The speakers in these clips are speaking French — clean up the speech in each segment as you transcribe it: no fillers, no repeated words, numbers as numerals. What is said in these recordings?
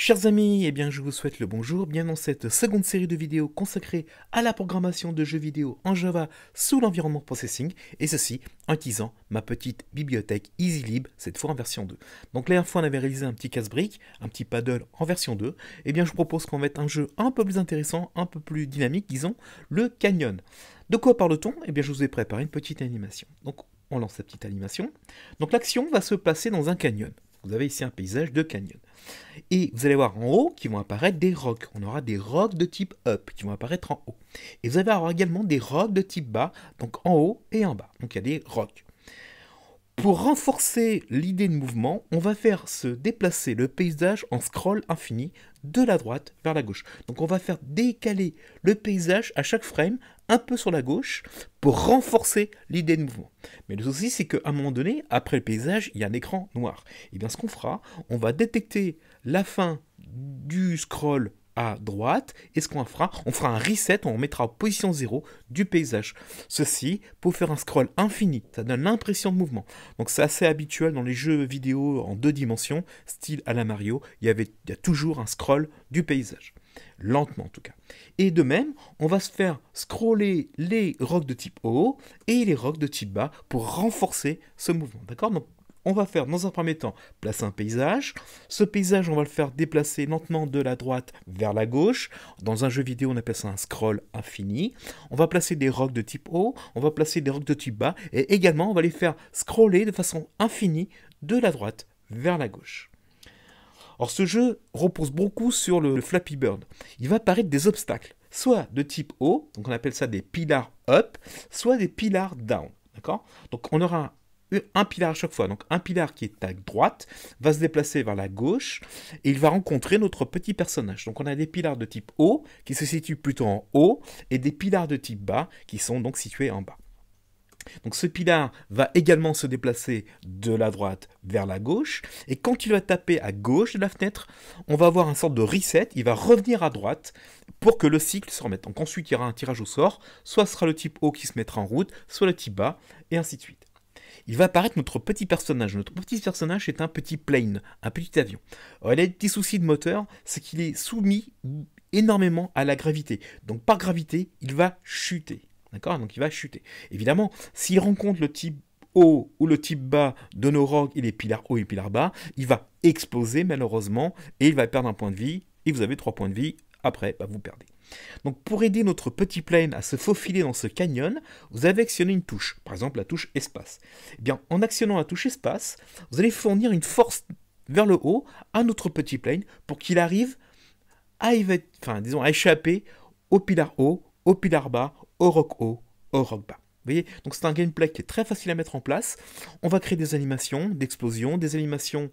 Chers amis, eh bien je vous souhaite le bonjour, bien dans cette seconde série de vidéos consacrée à la programmation de jeux vidéo en Java sous l'environnement processing, et ceci en utilisant ma petite bibliothèque EasyLib, cette fois en version 2. Donc la dernière fois on avait réalisé un petit casse-brique, un petit paddle en version 2, eh bien je propose qu'on mette un jeu un peu plus intéressant, un peu plus dynamique, disons, le Canyon. De quoi parle-t-on? Eh bien je vous ai préparé une petite animation. Donc on lance la petite animation. Donc l'action va se passer dans un canyon. Vous avez ici un paysage de canyon. Et vous allez voir en haut qui vont apparaître des rocs. On aura des rocs de type up qui vont apparaître en haut. Et vous allez avoir également des rocs de type bas, donc en haut et en bas. Donc il y a des rocs. Pour renforcer l'idée de mouvement, on va faire se déplacer le paysage en scroll infini de la droite vers la gauche. Donc on va faire décaler le paysage à chaque frame un peu sur la gauche pour renforcer l'idée de mouvement. Mais le souci, c'est qu'à un moment donné, après le paysage, il y a un écran noir. Et bien ce qu'on fera, on va détecter la fin du scroll à droite, et ce qu'on fera, on fera un reset, on mettra en position 0 du paysage. Ceci pour faire un scroll infini, ça donne l'impression de mouvement. Donc c'est assez habituel dans les jeux vidéo en 2 dimensions, style à la Mario, il y a toujours un scroll du paysage. Lentement en tout cas. Et de même, on va se faire scroller les rocs de type haut et les rocs de type bas pour renforcer ce mouvement. D'accord? Donc on va faire dans un premier temps placer un paysage. Ce paysage, on va le faire déplacer lentement de la droite vers la gauche. Dans un jeu vidéo, on appelle ça un scroll infini. On va placer des rocs de type haut, on va placer des rocs de type bas, et également, on va les faire scroller de façon infinie de la droite vers la gauche. Alors ce jeu repose beaucoup sur le Flappy Bird. Il va apparaître des obstacles, soit de type haut, donc on appelle ça des pillars up, soit des pillars down. D'accord? Donc on aura un pilar à chaque fois. Donc un pilar qui est à droite va se déplacer vers la gauche et il va rencontrer notre petit personnage. Donc on a des pilars de type haut qui se situent plutôt en haut et des pilars de type bas qui sont donc situés en bas. Donc ce pilar va également se déplacer de la droite vers la gauche, et quand il va taper à gauche de la fenêtre, on va avoir une sorte de reset, il va revenir à droite pour que le cycle se remette. Donc ensuite il y aura un tirage au sort, soit ce sera le type haut qui se mettra en route, soit le type bas, et ainsi de suite. Il va apparaître notre petit personnage. Notre petit personnage est un petit plane, un petit avion. Alors, il a des petits soucis de moteur, c'est qu'il est soumis énormément à la gravité. Donc par gravité, il va chuter. D'accord? Donc il va chuter. Évidemment, s'il rencontre le type haut ou le type bas de nos rocs et les pilars hauts et les pilars bas, il va exploser malheureusement et il va perdre un point de vie. Et vous avez 3 points de vie. Après, vous perdez. Donc pour aider notre petit plane à se faufiler dans ce canyon, vous avez actionné une touche, par exemple la touche espace. Eh bien, en actionnant la touche espace, vous allez fournir une force vers le haut à notre petit plane pour qu'il arrive à, à échapper au pilar haut, au pilar bas, au roc haut, au roc bas. Vous voyez? Donc c'est un gameplay qui est très facile à mettre en place. On va créer des animations d'explosion, des animations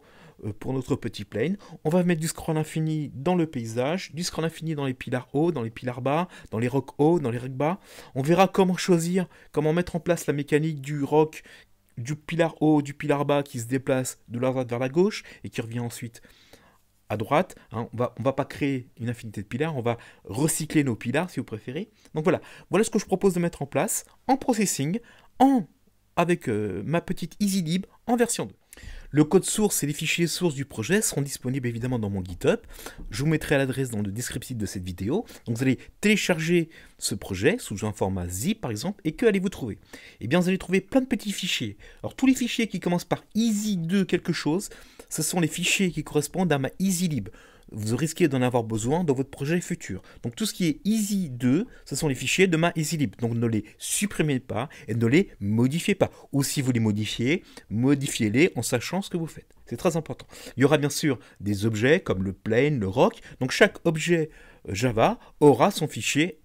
pour notre petit plane. On va mettre du scroll infini dans le paysage, du scroll infini dans les pilars hauts, dans les pilars bas, dans les rocs hauts, dans les rocs bas. On verra comment choisir, comment mettre en place la mécanique du roc, du pilar haut, du pilar bas qui se déplace de la droite vers la gauche et qui revient ensuite à droite. On va pas créer une infinité de pilars, on va recycler nos pilars si vous préférez. Donc voilà ce que je propose de mettre en place en processing, avec ma petite EasyLib en version 2. Le code source et les fichiers sources du projet seront disponibles évidemment dans mon GitHub. Je vous mettrai l'adresse dans le descriptif de cette vidéo. Donc vous allez télécharger ce projet sous un format zip par exemple, et que allez-vous trouver? Eh bien vous allez trouver plein de petits fichiers. Alors tous les fichiers qui commencent par easy2 quelque chose, ce sont les fichiers qui correspondent à ma EasyLib. Vous risquez d'en avoir besoin dans votre projet futur. Donc tout ce qui est Easy2, ce sont les fichiers de ma EasyLib. Donc ne les supprimez pas et ne les modifiez pas. Ou si vous les modifiez, modifiez-les en sachant ce que vous faites. C'est très important. Il y aura bien sûr des objets comme le plane, le rock. Donc chaque objet Java aura son fichier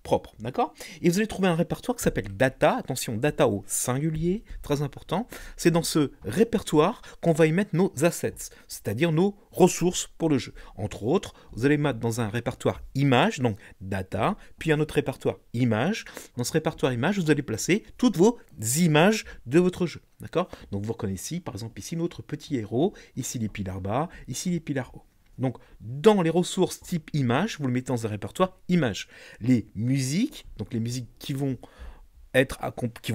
propre, d'accord? Et vous allez trouver un répertoire qui s'appelle data, attention, data au singulier, très important. C'est dans ce répertoire qu'on va y mettre nos assets, c'est-à-dire nos ressources pour le jeu. Entre autres, vous allez mettre dans un répertoire image, donc data, puis un autre répertoire image. Dans ce répertoire image, vous allez placer toutes vos images de votre jeu, d'accord? Donc vous reconnaissez, par exemple, ici notre petit héros, ici les pilars bas, ici les pilars hauts. Donc, dans les ressources type image, vous le mettez dans un répertoire image. Les musiques, donc les musiques qui vont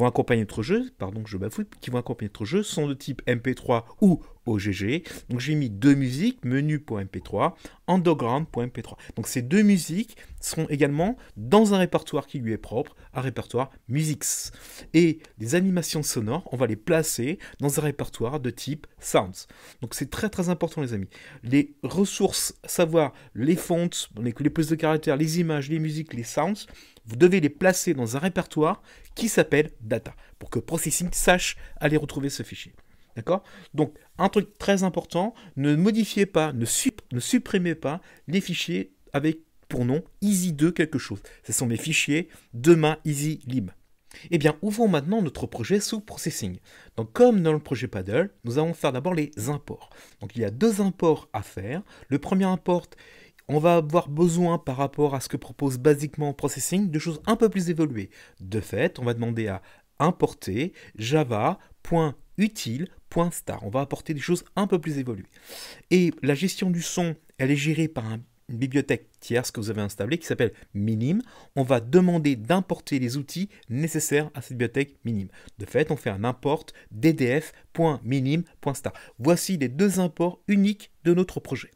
accompagner notre jeu, pardon, je bafouille, qui vont accompagner notre jeu, sont de type MP3 ou OGG. Donc j'ai mis deux musiques, menu.mp3, underground.mp3. Donc ces deux musiques seront également dans un répertoire qui lui est propre, un répertoire Musics. Et les animations sonores, on va les placer dans un répertoire de type Sounds. Donc c'est très très important les amis. Les ressources, à savoir les fonts, les plus de caractères, les images, les musiques, les sounds, vous devez les placer dans un répertoire qui s'appelle Data, pour que Processing sache aller retrouver ce fichier. D'accord? Donc, un truc très important, ne modifiez pas, ne supprimez pas les fichiers avec pour nom easy2 quelque chose. Ce sont mes fichiers de ma EasyLib. Eh bien, ouvrons maintenant notre projet sous Processing. Donc, comme dans le projet Paddle, nous allons faire d'abord les imports. Donc, il y a deux imports à faire. Le premier import, on va avoir besoin par rapport à ce que propose basiquement Processing de choses un peu plus évoluées. De fait, on va demander à importer java.util.star. On va apporter des choses un peu plus évoluées. Et la gestion du son, elle est gérée par une bibliothèque tierce que vous avez installée qui s'appelle Minim. On va demander d'importer les outils nécessaires à cette bibliothèque Minim. De fait, on fait un import ddf.minim.star. Voici les deux imports uniques de notre projet.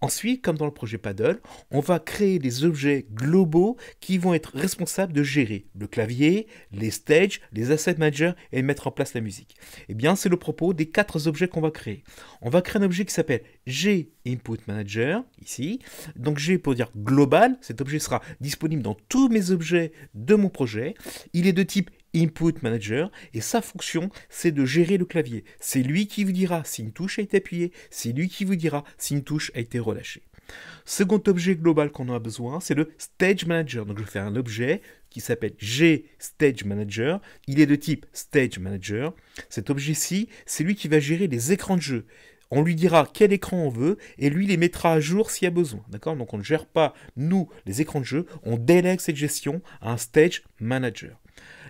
Ensuite, comme dans le projet Paddle, on va créer des objets globaux qui vont être responsables de gérer le clavier, les stages, les asset managers et mettre en place la musique. Eh bien, c'est le propos des 4 objets qu'on va créer. On va créer un objet qui s'appelle GInputManager, ici. Donc G pour dire global, cet objet sera disponible dans tous mes objets de mon projet. Il est de type Input Manager, et sa fonction, c'est de gérer le clavier. C'est lui qui vous dira si une touche a été appuyée, c'est lui qui vous dira si une touche a été relâchée. Second objet global qu'on a besoin, c'est le Stage Manager. Donc je fais un objet qui s'appelle GStageManager. Il est de type Stage Manager. Cet objet-ci, c'est lui qui va gérer les écrans de jeu. On lui dira quel écran on veut et lui les mettra à jour s'il y a besoin. D'accord? Donc on ne gère pas, nous, les écrans de jeu, on délègue cette gestion à un Stage Manager.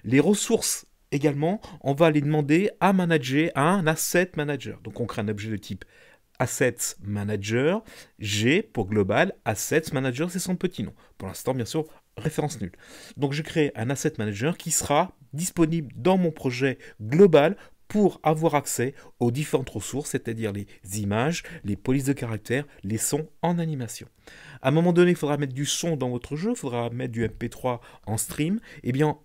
Les ressources également, on va les demander à manager à un Asset Manager. Donc on crée un objet de type Assets Manager, G pour global, Assets Manager, c'est son petit nom. Pour l'instant, bien sûr, référence nulle. Donc je crée un Asset Manager qui sera disponible dans mon projet global pour avoir accès aux différentes ressources, c'est-à-dire les images, les polices de caractères, les sons en animation. À un moment donné, il faudra mettre du son dans votre jeu, il faudra mettre du MP3 en stream. Eh bien,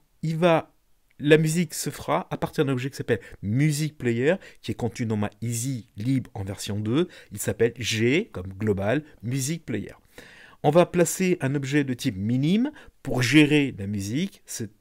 la musique se fera à partir d'un objet qui s'appelle Music Player, qui est contenu dans ma EasyLib en version 2. Il s'appelle G, comme global, Music Player. On va placer un objet de type minim pour gérer la musique. Cet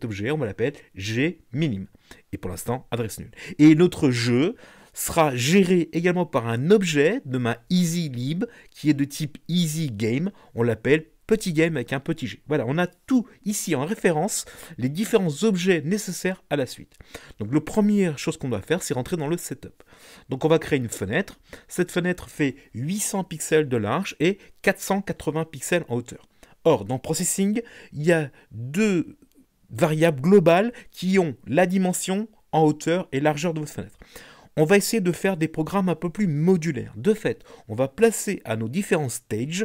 objet, on va l'appeler G-minim. Et pour l'instant, adresse nulle. Et notre jeu sera géré également par un objet de ma EasyLib qui est de type EasyGame. On l'appelle petit game avec un petit g. Voilà, on a tout ici en référence, les différents objets nécessaires à la suite. Donc la première chose qu'on doit faire, c'est rentrer dans le setup. Donc on va créer une fenêtre. Cette fenêtre fait 800 pixels de large et 480 pixels en hauteur. Or, dans Processing, il y a deux variables globales qui ont la dimension en hauteur et largeur de votre fenêtre. On va essayer de faire des programmes un peu plus modulaires. De fait, on va placer à nos différents stages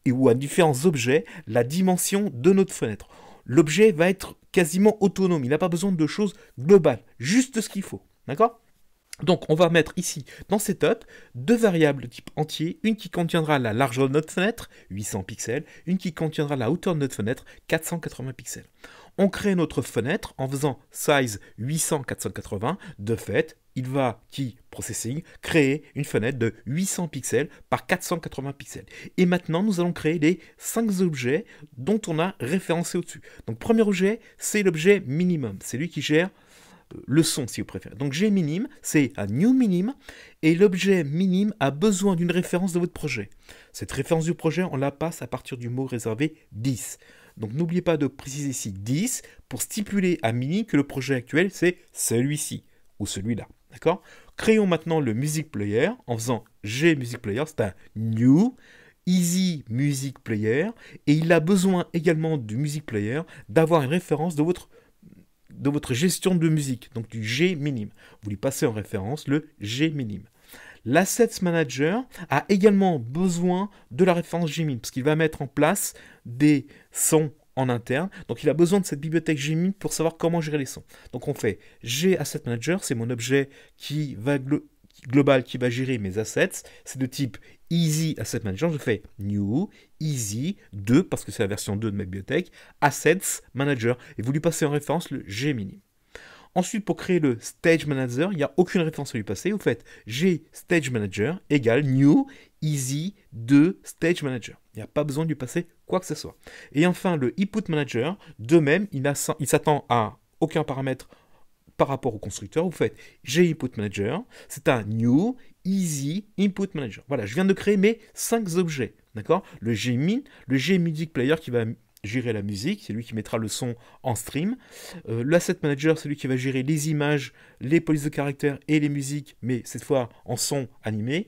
ou à différents objets la dimension de notre fenêtre. L'objet va être quasiment autonome, il n'a pas besoin de choses globales, juste ce qu'il faut. D'accord ? Donc on va mettre ici dans Setup deux variables de type entier, une qui contiendra la largeur de notre fenêtre, 800 pixels, une qui contiendra la hauteur de notre fenêtre, 480 pixels. On crée notre fenêtre en faisant size 800-480. De fait, il va, Processing, créer une fenêtre de 800 pixels par 480 pixels. Et maintenant, nous allons créer les 5 objets dont on a référencé au-dessus. Donc, premier objet, c'est l'objet minimum. C'est lui qui gère le son, si vous préférez. Donc, gminim, c'est un new minim, et l'objet minim a besoin d'une référence de votre projet. Cette référence du projet, on la passe à partir du mot réservé 10. Donc, n'oubliez pas de préciser ici 10 pour stipuler à minim que le projet actuel, c'est celui-ci ou celui-là. D'accord ? Créons maintenant le Music Player en faisant Music Player, c'est un new Easy Music Player, et il a besoin également du Music Player d'avoir une référence de votre gestion de musique, donc du G-minim. Vous lui passez en référence le G-minim. L'Assets Manager a également besoin de la référence G-minim, parce qu'il va mettre en place des sons en interne. Donc, il a besoin de cette bibliothèque Gminim pour savoir comment gérer les sons. Donc, on fait G Asset Manager, c'est mon objet qui global qui va gérer mes assets, c'est de type Easy Asset Manager. Je fais New, Easy 2, parce que c'est la version 2 de ma bibliothèque, Assets Manager, et vous lui passez en référence le G-mini. Ensuite, pour créer le Stage Manager, il n'y a aucune référence à lui passer. Vous faites G Stage Manager égale New Easy 2 Stage Manager. Il n'y a pas besoin de lui passer quoi que ce soit. Et enfin, le Input Manager, de même, il s'attend à aucun paramètre par rapport au constructeur. Vous faites G Input Manager, c'est un New Easy Input Manager. Voilà, je viens de créer mes 5 objets. D'accord? Le G-Min, le G-Music Player qui va gérer la musique, c'est lui qui mettra le son en stream. L'Asset Manager, c'est lui qui va gérer les images, les polices de caractère et les musiques, mais cette fois en son animé.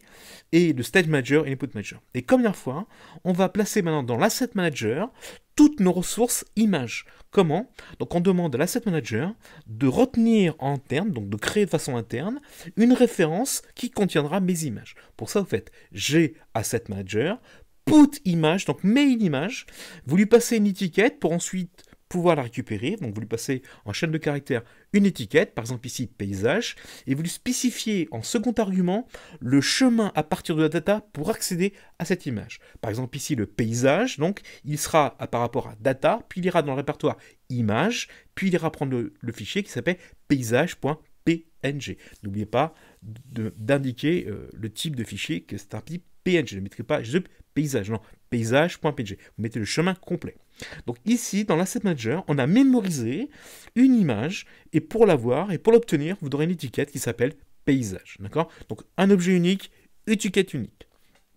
Et le Stage Manager et l'Input Manager. Et comme dernière fois, on va placer maintenant dans l'Asset Manager toutes nos ressources images. Comment? Donc on demande à l'Asset Manager de retenir en interne, donc de créer de façon interne, une référence qui contiendra mes images. Pour ça, vous faites G Asset Manager, put image, donc main image, vous lui passez une étiquette pour ensuite pouvoir la récupérer, donc vous lui passez en chaîne de caractères une étiquette, par exemple ici paysage, et vous lui spécifiez en second argument le chemin à partir de la data pour accéder à cette image. Par exemple ici le paysage, donc il sera par rapport à data, puis il ira dans le répertoire image, puis il ira prendre le fichier qui s'appelle paysage.png. N'oubliez pas d'indiquer le type de fichier que c'est un type PNG, ne mettez pas juste paysage, non, paysage.png. Vous mettez le chemin complet. Donc ici, dans l'Asset Manager, on a mémorisé une image, et pour l'avoir et pour l'obtenir, vous aurez une étiquette qui s'appelle paysage. D'accord? Donc un objet unique, étiquette unique.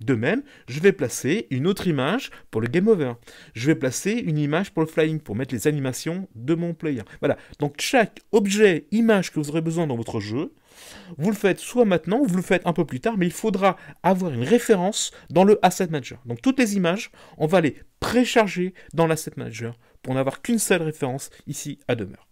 De même, je vais placer une autre image pour le Game Over. Je vais placer une image pour le Flying, pour mettre les animations de mon player. Voilà, donc chaque objet, image que vous aurez besoin dans votre jeu, vous le faites soit maintenant, ou vous le faites un peu plus tard, mais il faudra avoir une référence dans le Asset Manager. Donc toutes les images, on va les précharger dans l'Asset Manager pour n'avoir qu'une seule référence ici à demeure.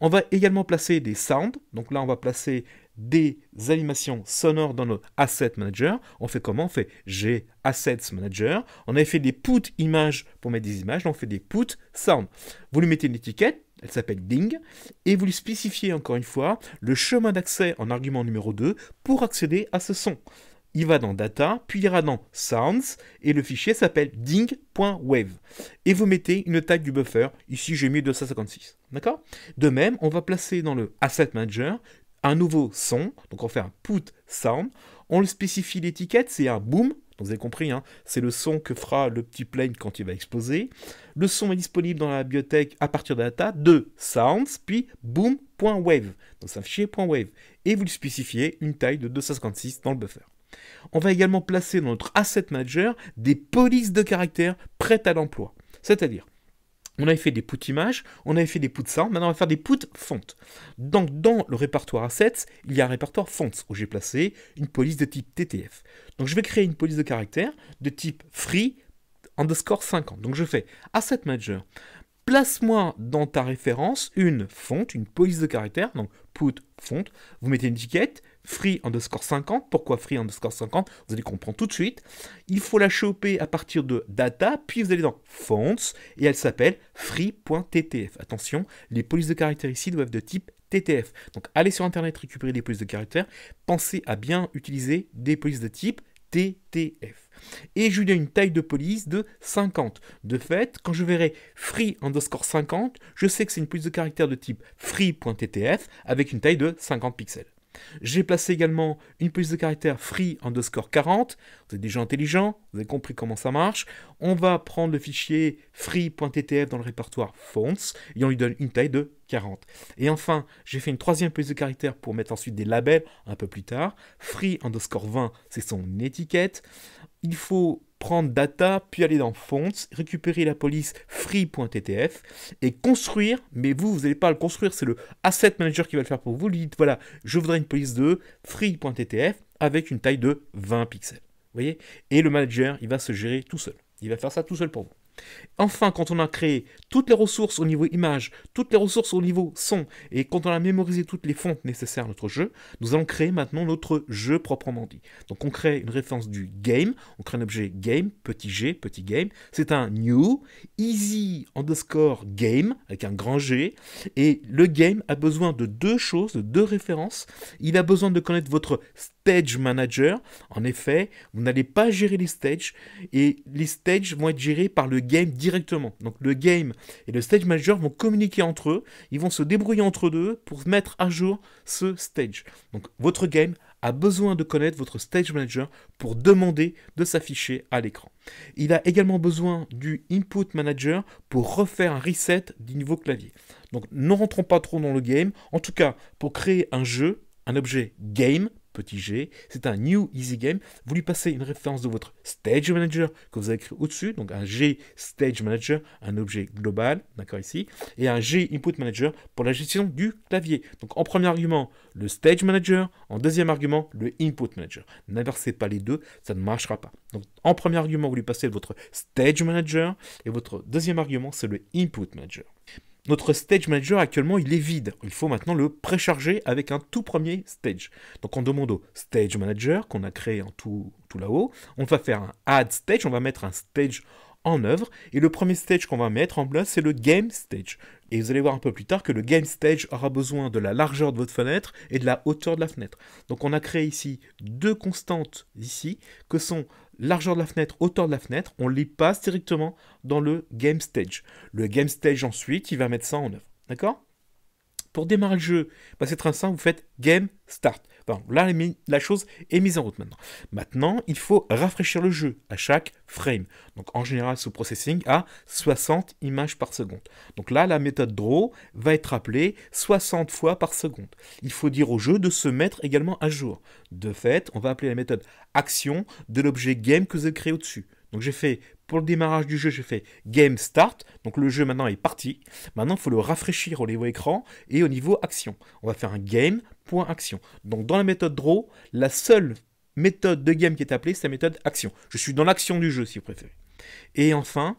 On va également placer des sounds. Donc là, on va placer des animations sonores dans notre Asset Manager. On fait comment? On fait G Assets Manager. On avait fait des put images pour mettre des images. Donc on fait des put sound. Vous lui mettez une étiquette. Elle s'appelle ding, et vous lui spécifiez encore une fois le chemin d'accès en argument numéro 2 pour accéder à ce son. Il va dans Data, puis il ira dans Sounds, et le fichier s'appelle ding.wave. Et vous mettez une taille du buffer, ici j'ai mis 256. D'accord? De même, on va placer dans le Asset Manager un nouveau son, donc on fait un put sound, on le spécifie l'étiquette, c'est un boom. Vous avez compris, hein, c'est le son que fera le petit plane quand il va exploser. Le son est disponible dans la bibliothèque à partir de la data de sounds, puis boom.wave. Donc c'est un fichier .wave. Et vous lui spécifiez une taille de 256 dans le buffer. On va également placer dans notre Asset Manager des polices de caractères prêtes à l'emploi. C'est-à-dire, on avait fait des put images, on avait fait des put sound, maintenant on va faire des put font. Donc dans le répertoire assets, il y a un répertoire fonts où j'ai placé une police de type TTF. Donc je vais créer une police de caractère de type free underscore 50. Donc je fais Asset Manager, place-moi dans ta référence une font, une police de caractère, donc put font, vous mettez une étiquette, free underscore 50, pourquoi free underscore 50? Vous allez comprendre tout de suite. Il faut la choper à partir de data, puis vous allez dans fonts, et elle s'appelle free.ttf. Attention, les polices de caractère ici doivent être de type TTF. Donc allez sur internet récupérer des polices de caractère, pensez à bien utiliser des polices de type TTF. Et je lui donne une taille de police de 50. De fait, quand je verrai free underscore 50, je sais que c'est une police de caractère de type free.ttf avec une taille de 50 pixels. J'ai placé également une police de caractère free underscore 40. Vous êtes déjà intelligent, vous avez compris comment ça marche. On va prendre le fichier free.ttf dans le répertoire fonts et on lui donne une taille de 40. Et enfin, j'ai fait une troisième police de caractère pour mettre ensuite des labels un peu plus tard. Free underscore 20, c'est son étiquette. Il faut prendre data, puis aller dans fonts, récupérer la police free.ttf et construire, mais vous n'allez pas le construire, c'est le Asset Manager qui va le faire pour vous. Vous lui dites, voilà, je voudrais une police de free.ttf avec une taille de 20 pixels. Vous voyez? Et le manager, il va se gérer tout seul. Il va faire ça tout seul pour vous. Enfin, quand on a créé toutes les ressources au niveau image, toutes les ressources au niveau son, et quand on a mémorisé toutes les fontes nécessaires à notre jeu, nous allons créer maintenant notre jeu proprement dit. Donc on crée une référence du game, on crée un objet game, petit g, petit game, c'est un new, easy underscore game, avec un grand G, et le game a besoin de deux choses, de deux références. Il a besoin de connaître votre Stage Manager. En effet, vous n'allez pas gérer les stages et les stages vont être gérés par le game directement. Donc le game et le Stage Manager vont communiquer entre eux, ils vont se débrouiller entre eux pour mettre à jour ce stage. Donc votre game a besoin de connaître votre Stage Manager pour demander de s'afficher à l'écran. Il a également besoin du Input Manager pour refaire un reset du niveau clavier. Donc ne rentrons pas trop dans le game. En tout cas, pour créer un jeu, un objet game, petit g, c'est un New Easy Game. Vous lui passez une référence de votre Stage Manager que vous avez écrit au-dessus, donc un G Stage Manager, un objet global, d'accord ici, et un G Input Manager pour la gestion du clavier. Donc en premier argument, le Stage Manager, en deuxième argument, le Input Manager. N'inversez pas les deux, ça ne marchera pas. Donc en premier argument, vous lui passez votre Stage Manager, et votre deuxième argument, c'est le Input Manager. Notre Stage Manager actuellement il est vide. Il faut maintenant le précharger avec un tout premier stage. Donc on demande au Stage Manager qu'on a créé en tout là-haut. On va faire un Add Stage, on va mettre un stage en œuvre. Et le premier stage qu'on va mettre en place c'est le Game Stage. Et vous allez voir un peu plus tard que le Game Stage aura besoin de la largeur de votre fenêtre et de la hauteur de la fenêtre. Donc on a créé ici deux constantes ici que sont largeur de la fenêtre, hauteur de la fenêtre, on les passe directement dans le Game Stage. Le Game Stage ensuite, il va mettre ça en œuvre. D'accord ? Pour démarrer le jeu, bah c'est très simple, vous faites Game Start. Bon, là, la chose est mise en route maintenant. Maintenant, il faut rafraîchir le jeu à chaque frame. Donc en général, ce processing a 60 images par seconde. Donc là, la méthode draw va être appelée 60 fois par seconde. Il faut dire au jeu de se mettre également à jour. De fait, on va appeler la méthode action de l'objet game que vous avez créé au-dessus. Donc j'ai fait, pour le démarrage du jeu, j'ai fait Game Start. Donc le jeu maintenant est parti. Maintenant, il faut le rafraîchir au niveau écran et au niveau action. On va faire un game.action. Donc dans la méthode draw, la seule méthode de game qui est appelée, c'est la méthode action. Je suis dans l'action du jeu, si vous préférez. Et enfin,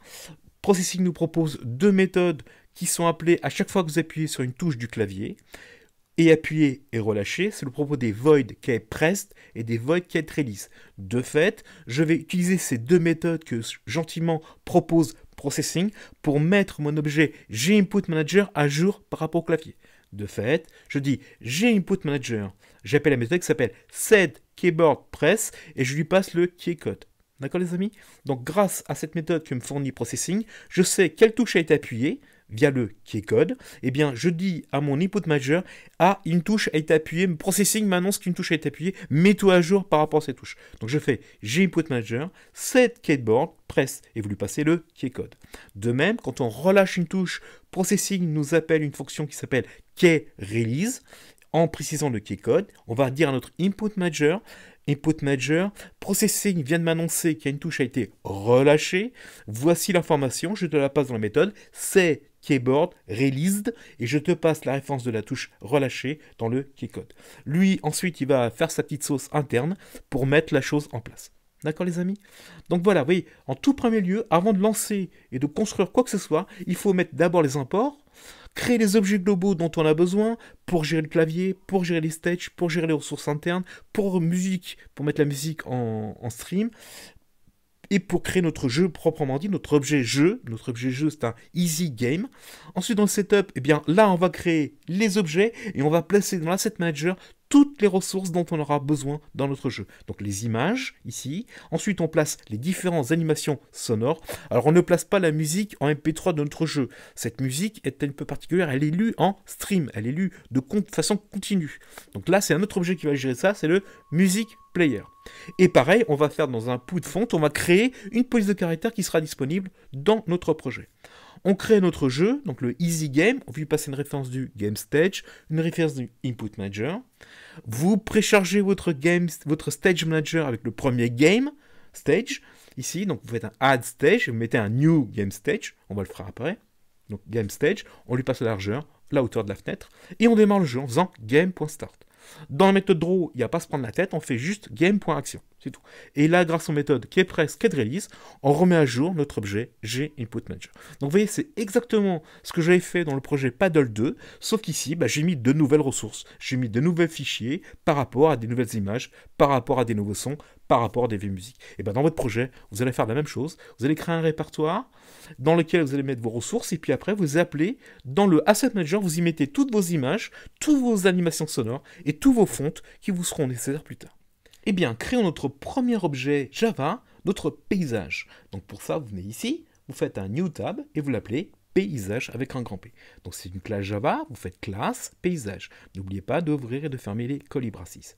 Processing nous propose deux méthodes qui sont appelées à chaque fois que vous appuyez sur une touche du clavier. Et appuyer et relâcher, c'est le propos des void getPressed et des void getRelease. De fait, je vais utiliser ces deux méthodes que gentiment propose Processing pour mettre mon objet GInputManager à jour par rapport au clavier. De fait, je dis GInputManager, j'appelle la méthode qui s'appelle setKeyboardPress et je lui passe le keycode. D'accord les amis? Donc grâce à cette méthode que me fournit Processing, je sais quelle touche a été appuyée via le keycode. Eh bien, je dis à mon Input Manager, une touche a été appuyée, Processing m'annonce qu'une touche a été appuyée, mets-toi à jour par rapport à cette touche. Donc je fais GInput Manager, setKeyboardPress et vous lui passez le keycode. De même, quand on relâche une touche, Processing nous appelle une fonction qui s'appelle keyRelease. En précisant le keycode, on va dire à notre Input Manager, Processing vient de m'annoncer qu'une touche a été relâchée. Voici l'information, je te la passe dans la méthode, c'est keyboard released et je te passe la référence de la touche relâchée dans le keycode. Lui, ensuite, il va faire sa petite sauce interne pour mettre la chose en place. D'accord les amis? Donc voilà, vous voyez, en tout premier lieu, avant de lancer et de construire quoi que ce soit, il faut mettre d'abord les imports, créer les objets globaux dont on a besoin pour gérer le clavier, pour gérer les stages, pour gérer les ressources internes, pour mettre la musique en stream, et pour créer notre jeu proprement dit, notre objet jeu. Notre objet jeu, c'est un easy game. Ensuite, dans le setup, eh bien, là, on va créer les objets et on va placer dans l'asset manager toutes les ressources dont on aura besoin dans notre jeu. Donc les images, ici. Ensuite, on place les différentes animations sonores. Alors, on ne place pas la musique en MP3 de notre jeu. Cette musique est un peu particulière. Elle est lue en stream. Elle est lue de façon continue. Donc là, c'est un autre objet qui va gérer ça. C'est le Music Player. Et pareil, on va faire dans un put font, on va créer une police de caractère qui sera disponible dans notre projet. On crée notre jeu, donc le Easy Game, on va lui passer une référence du Game Stage, une référence du Input Manager. Vous préchargez votre Stage Manager avec le premier Game Stage, ici, donc vous faites un Add Stage, vous mettez un New Game Stage, on va le faire après. Donc Game Stage, on lui passe la largeur, la hauteur de la fenêtre, et on démarre le jeu en faisant Game.Start. Dans la méthode draw, il n'y a pas à se prendre la tête, on fait juste game.action, c'est tout. Et là, grâce aux méthodes getPress, getRelease, on remet à jour notre objet GInputManager. Donc vous voyez, c'est exactement ce que j'avais fait dans le projet Paddle 2, sauf qu'ici, j'ai mis de nouvelles ressources, j'ai mis de nouveaux fichiers par rapport à des nouvelles images, par rapport à des nouveaux sons, par rapport à des vieilles musiques. Et bien dans votre projet, vous allez faire la même chose, vous allez créer un répertoire dans lequel vous allez mettre vos ressources, et puis après, vous appelez dans le Asset Manager, vous y mettez toutes vos images, toutes vos animations sonores, et tous vos fontes qui vous seront nécessaires plus tard. Eh bien, créons notre premier objet Java, notre paysage. Donc pour ça, vous venez ici, vous faites un New Tab et vous l'appelez paysage avec un grand P. Donc c'est une classe Java, vous faites classe, paysage. N'oubliez pas d'ouvrir et de fermer les colibracis.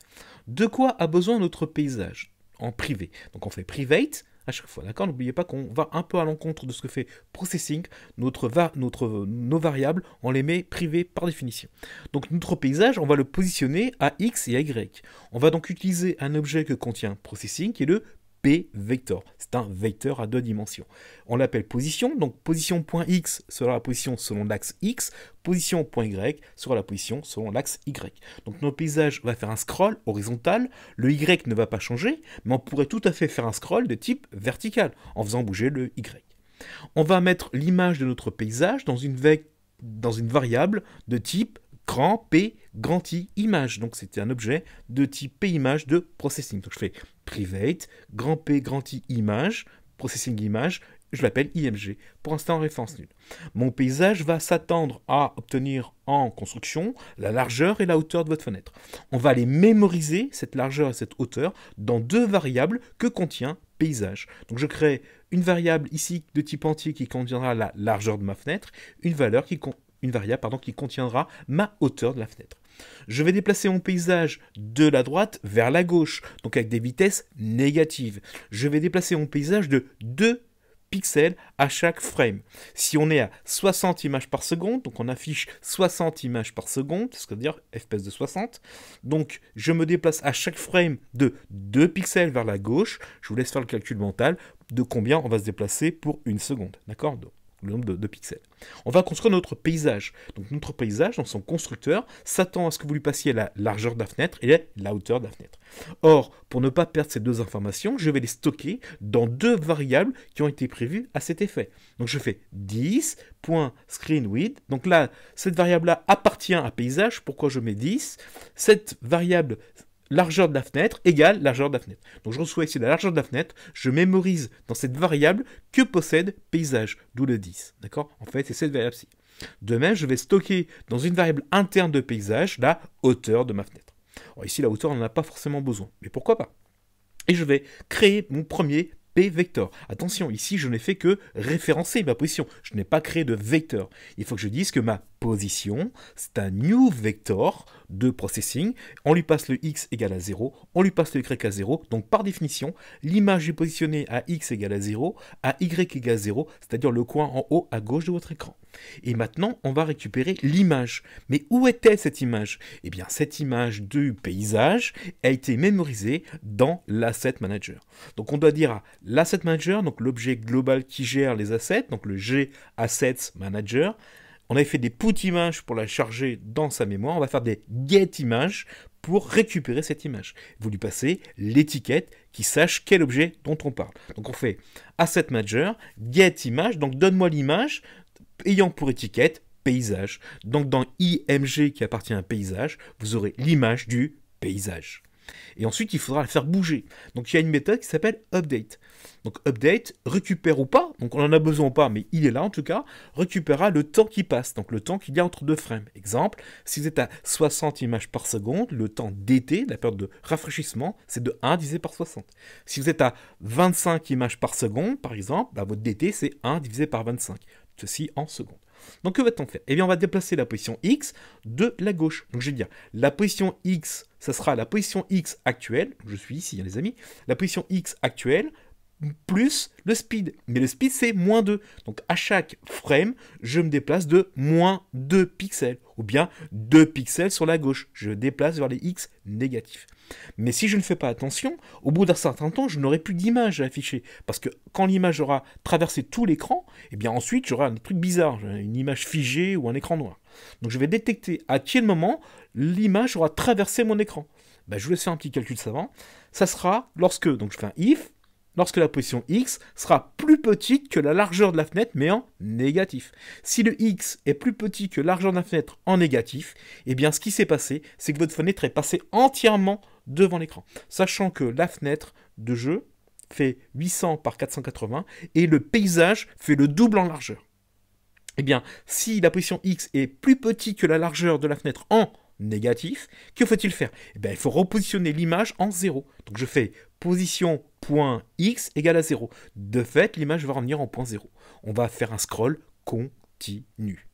De quoi a besoin notre paysage en privé? Donc on fait private à chaque fois, d'accord? N'oubliez pas qu'on va un peu à l'encontre de ce que fait processing. Nos variables, on les met privées par définition. Donc notre paysage, on va le positionner à X et à Y. On va donc utiliser un objet que contient processing qui est le p-vector. C'est un vecteur à 2 dimensions. On l'appelle position, donc position.x sera la position selon l'axe x, position.y sera la position selon l'axe y. Donc notre paysage va faire un scroll horizontal, le y ne va pas changer, mais on pourrait tout à fait faire un scroll de type vertical en faisant bouger le y. On va mettre l'image de notre paysage dans une variable de type grand P, grand I, image. Donc c'était un objet de type P image de processing. Donc je fais private, grand P, grand I, image, processing image, je l'appelle IMG, pour l'instant en référence nulle. Mon paysage va s'attendre à obtenir en construction la largeur et la hauteur de votre fenêtre. On va aller mémoriser cette largeur et cette hauteur dans 2 variables que contient paysage. Donc je crée une variable ici de type entier qui contiendra la largeur de ma fenêtre, une variable qui contiendra ma hauteur de la fenêtre. Je vais déplacer mon paysage de la droite vers la gauche, donc avec des vitesses négatives. Je vais déplacer mon paysage de 2 pixels à chaque frame. Si on est à 60 images par seconde, donc on affiche 60 images par seconde, c'est-à-dire FPS de 60, donc je me déplace à chaque frame de 2 pixels vers la gauche. Je vous laisse faire le calcul mental de combien on va se déplacer pour une seconde, d'accord? Le nombre de pixels. On va construire notre paysage. Donc notre paysage, dans son constructeur, s'attend à ce que vous lui passiez la largeur de la fenêtre et la hauteur de la fenêtre. Or, pour ne pas perdre ces 2 informations, je vais les stocker dans 2 variables qui ont été prévues à cet effet. Donc je fais 10.screenWidth. Donc là, cette variable-là appartient à paysage. Pourquoi je mets 10? Cette variable largeur de la fenêtre égale largeur de la fenêtre. Donc je reçois ici la largeur de la fenêtre, je mémorise dans cette variable que possède paysage, d'où le 10. D'accord? En fait, c'est cette variable-ci. De même, je vais stocker dans une variable interne de paysage la hauteur de ma fenêtre. Alors ici, la hauteur, on n'en a pas forcément besoin, mais pourquoi pas? Et je vais créer mon premier p-vector. Attention, ici, je n'ai fait que référencer ma position. Je n'ai pas créé de vecteur. Il faut que je dise que ma position, c'est un new vector de processing. On lui passe le x égale à 0, on lui passe le y à 0. Donc, par définition, l'image est positionnée à x égale à 0, à y égale à 0, c'est-à-dire le coin en haut à gauche de votre écran. Et maintenant, on va récupérer l'image. Mais où était cette image? Eh bien, cette image du paysage a été mémorisée dans l'asset manager. Donc, on doit dire à l'asset manager, donc l'objet global qui gère les assets, donc le G assets manager. On avait fait des put images pour la charger dans sa mémoire. On va faire des get images pour récupérer cette image. Vous lui passez l'étiquette qui sache quel objet dont on parle. Donc, on fait asset manager, get image, donc donne-moi l'image ayant pour étiquette paysage. Donc dans IMG qui appartient à un paysage, vous aurez l'image du paysage. Et ensuite, il faudra la faire bouger. Donc il y a une méthode qui s'appelle update. Donc update, récupère ou pas, donc on en a besoin ou pas, mais il est là en tout cas, récupérera le temps qui passe, donc le temps qu'il y a entre 2 frames. Exemple, si vous êtes à 60 images par seconde, le temps DT, la période de rafraîchissement, c'est de 1 divisé par 60. Si vous êtes à 25 images par seconde, par exemple, votre DT c'est 1 divisé par 25. Ceci en secondes. Donc que va-t-on faire? Eh bien on va déplacer la position X de la gauche. Donc je vais dire la position X, ça sera la position X actuelle, je suis ici les amis, la position X actuelle plus le speed. Mais le speed c'est moins 2. Donc à chaque frame, je me déplace de moins 2 pixels. Ou bien 2 pixels sur la gauche. Je déplace vers les X négatifs. Mais si je ne fais pas attention, au bout d'un certain temps, je n'aurai plus d'image à afficher. Parce que quand l'image aura traversé tout l'écran, et bien ensuite j'aurai un truc bizarre, une image figée ou un écran noir. Donc je vais détecter à quel moment l'image aura traversé mon écran. Ben, je vous laisse faire un petit calcul savant. Ça sera lorsque, donc je fais un if, lorsque la position X sera plus petite que la largeur de la fenêtre, mais en négatif. Si le X est plus petit que la largeur de la fenêtre en négatif, eh bien ce qui s'est passé, c'est que votre fenêtre est passée entièrement devant l'écran. Sachant que la fenêtre de jeu fait 800 par 480 et le paysage fait le double en largeur. Eh bien, si la position X est plus petite que la largeur de la fenêtre en négatif. Que faut-il faire? Eh bien, il faut repositionner l'image en 0. Donc je fais position.x égale à 0. De fait, l'image va revenir en point 0. On va faire un scroll continu.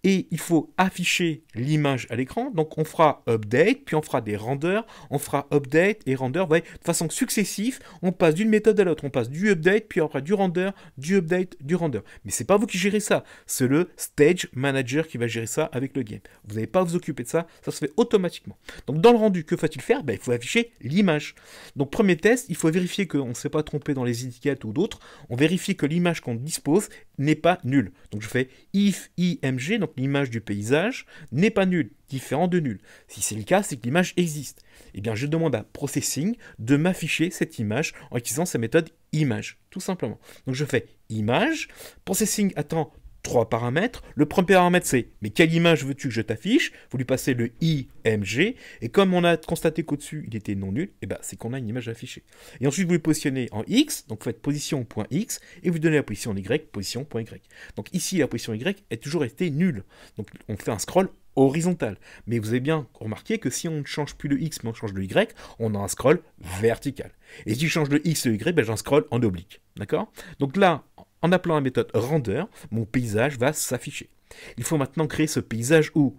Et il faut afficher l'image à l'écran. Donc on fera update, puis on fera des renders, on fera update et render. Vous voyez, de façon successive, on passe d'une méthode à l'autre. On passe du update, puis après du render, du update, du render. Mais c'est pas vous qui gérez ça, c'est le stage manager qui va gérer ça avec le game. Vous n'allez pas à vous occuper de ça, ça se fait automatiquement. Donc dans le rendu, que faut-il faire? Il faut afficher l'image. Donc premier test, il faut vérifier qu'on ne s'est pas trompé dans les étiquettes ou d'autres. On vérifie que l'image qu'on dispose n'est pas nulle. Donc je fais if img, donc l'image du paysage n'est pas nulle, différent de nul. Si c'est le cas, c'est que l'image existe. Eh bien, je demande à Processing de m'afficher cette image en utilisant sa méthode image, tout simplement. Donc je fais image, Processing attend 3 paramètres. Le premier paramètre, c'est mais quelle image veux-tu que je t'affiche? Vous lui passez le img, et comme on a constaté qu'au-dessus, il était non nul, eh ben, c'est qu'on a une image affichée. Et ensuite, vous le positionnez en x, donc faites position.x, et vous donnez la position en y, position.y. Donc ici, la position y est toujours restée nulle. Donc on fait un scroll horizontal. Mais vous avez bien remarqué que si on ne change plus le x, mais on change le y, on a un scroll vertical. Et si je change le x et le y, ben, j'ai un scroll en oblique. D'accord? Donc là, en appelant la méthode render, mon paysage va s'afficher. Il faut maintenant créer ce paysage où?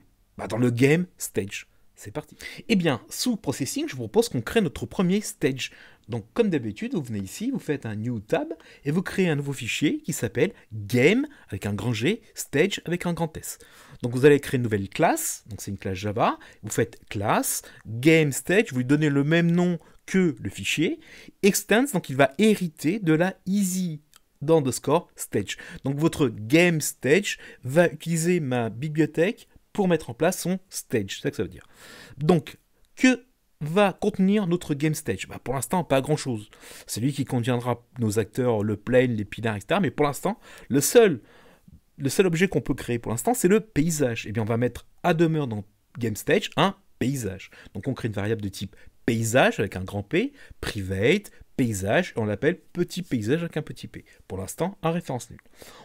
Dans le game stage. C'est parti. Eh bien, sous Processing, je vous propose qu'on crée notre premier stage. Donc, comme d'habitude, vous venez ici, vous faites un New Tab, et vous créez un nouveau fichier qui s'appelle Game, avec un grand G, Stage, avec un grand S. Donc, vous allez créer une nouvelle classe, donc c'est une classe Java, vous faites classe, Game Stage, vous lui donnez le même nom que le fichier, Extends, donc il va hériter de la easy underscore stage. Donc votre game stage va utiliser ma bibliothèque pour mettre en place son stage. C'est ça que ça veut dire. Donc, que va contenir notre game stage? Pour l'instant, pas grand chose. C'est lui qui contiendra nos acteurs, le plane, les pylars, etc. Mais pour l'instant, le seul objet qu'on peut créer pour l'instant, c'est le paysage. Et bien, on va mettre à demeure dans game stage un paysage. Donc, on crée une variable de type paysage avec un grand P, private, paysage, et on l'appelle petit paysage avec un petit p. Pour l'instant, un référence nulle.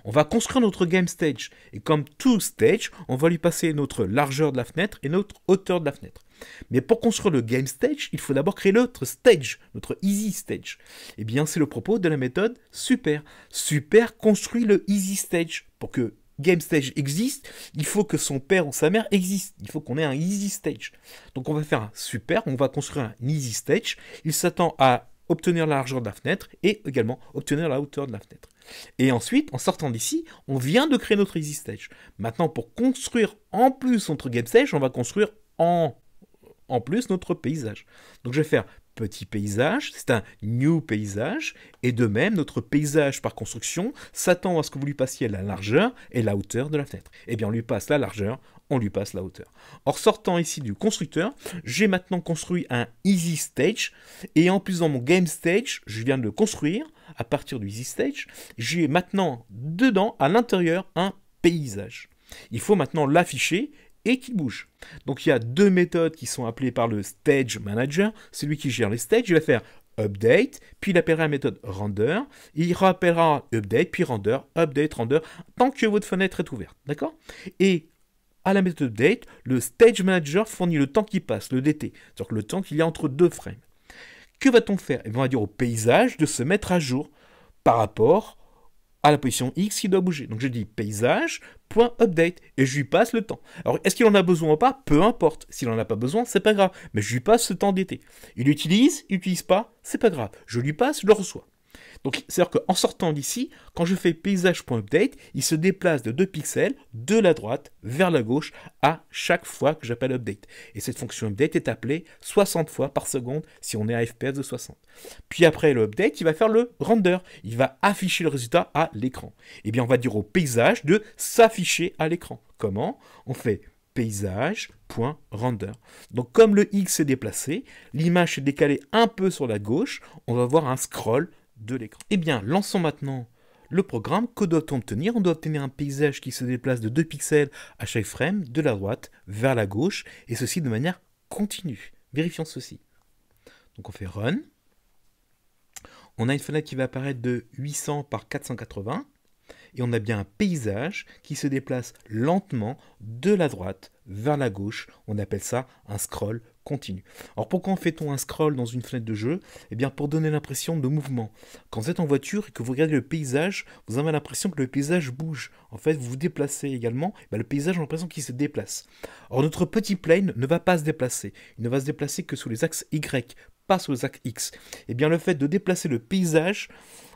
On va construire notre game stage, et comme tout stage, on va lui passer notre largeur de la fenêtre et notre hauteur de la fenêtre. Mais pour construire le game stage, il faut d'abord créer notre stage, notre easy stage. Eh bien, c'est le propos de la méthode super. Super construit le easy stage. Pour que game stage existe, il faut que son père ou sa mère existe. Il faut qu'on ait un easy stage. Donc on va faire un super, on va construire un easy stage. Il s'attend à obtenir la largeur de la fenêtre et également obtenir la hauteur de la fenêtre. Et ensuite, en sortant d'ici, on vient de créer notre easy stage. Maintenant, pour construire en plus notre game stage, on va construire en plus notre paysage. Donc je vais faire petit paysage, c'est un new paysage, et de même, notre paysage par construction s'attend à ce que vous lui passiez la largeur et la hauteur de la fenêtre. Eh bien, on lui passe la largeur, on lui passe la hauteur. En sortant ici du constructeur, j'ai maintenant construit un easy stage, et en plus dans mon game stage, je viens de le construire, à partir du easy stage, j'ai maintenant dedans, à l'intérieur, un paysage. Il faut maintenant l'afficher, et qu'il bouge. Donc il y a deux méthodes qui sont appelées par le stage manager. Celui qui gère les stages, il va faire update, puis il appellera la méthode render, il rappellera update, puis render, update, render, tant que votre fenêtre est ouverte. D'accord? Et à la méthode update, le stage manager fournit le temps qui passe, le DT, c'est-à-dire le temps qu'il y a entre deux frames. Que va-t-on faire? On va dire au paysage de se mettre à jour par rapport à la position X qui doit bouger. Donc je dis paysage.update et je lui passe le temps. Alors est-ce qu'il en a besoin ou pas? Peu importe. S'il en a pas besoin, c'est pas grave. Mais je lui passe ce temps d'été. Il utilise pas, c'est pas grave. Je lui passe, je le reçois. Donc c'est-à-dire qu'en sortant d'ici, quand je fais paysage.update, il se déplace de 2 pixels de la droite vers la gauche à chaque fois que j'appelle update. Et cette fonction update est appelée 60 fois par seconde si on est à FPS de 60. Puis après le update, il va faire le render. Il va afficher le résultat à l'écran. Et bien on va dire au paysage de s'afficher à l'écran. Comment? On fait paysage.render. Donc comme le X est déplacé, l'image est décalée un peu sur la gauche, on va voir un scroll de l'écran. Eh bien, lançons maintenant le programme. Que doit-on obtenir? On doit obtenir un paysage qui se déplace de 2 pixels à chaque frame, de la droite vers la gauche, et ceci de manière continue. Vérifions ceci. Donc on fait Run. On a une fenêtre qui va apparaître de 800 par 480. et on a bien un paysage qui se déplace lentement de la droite vers la gauche. On appelle ça un scroll continu. Alors pourquoi fait-on un scroll dans une fenêtre de jeu? Eh bien pour donner l'impression de mouvement. Quand vous êtes en voiture et que vous regardez le paysage, vous avez l'impression que le paysage bouge. En fait, vous vous déplacez également, le paysage a l'impression qu'il se déplace. Or notre petit plane ne va pas se déplacer. Il ne va se déplacer que sous les axes Y, pas sous les axes X. Eh bien le fait de déplacer le paysage,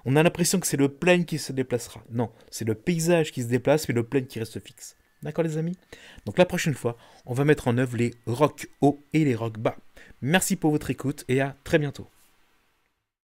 on a l'impression que c'est le plane qui se déplacera. Non, c'est le paysage qui se déplace, mais le plane qui reste fixe. D'accord les amis? Donc la prochaine fois, on va mettre en œuvre les rocs hauts et les rocs bas. Merci pour votre écoute et à très bientôt.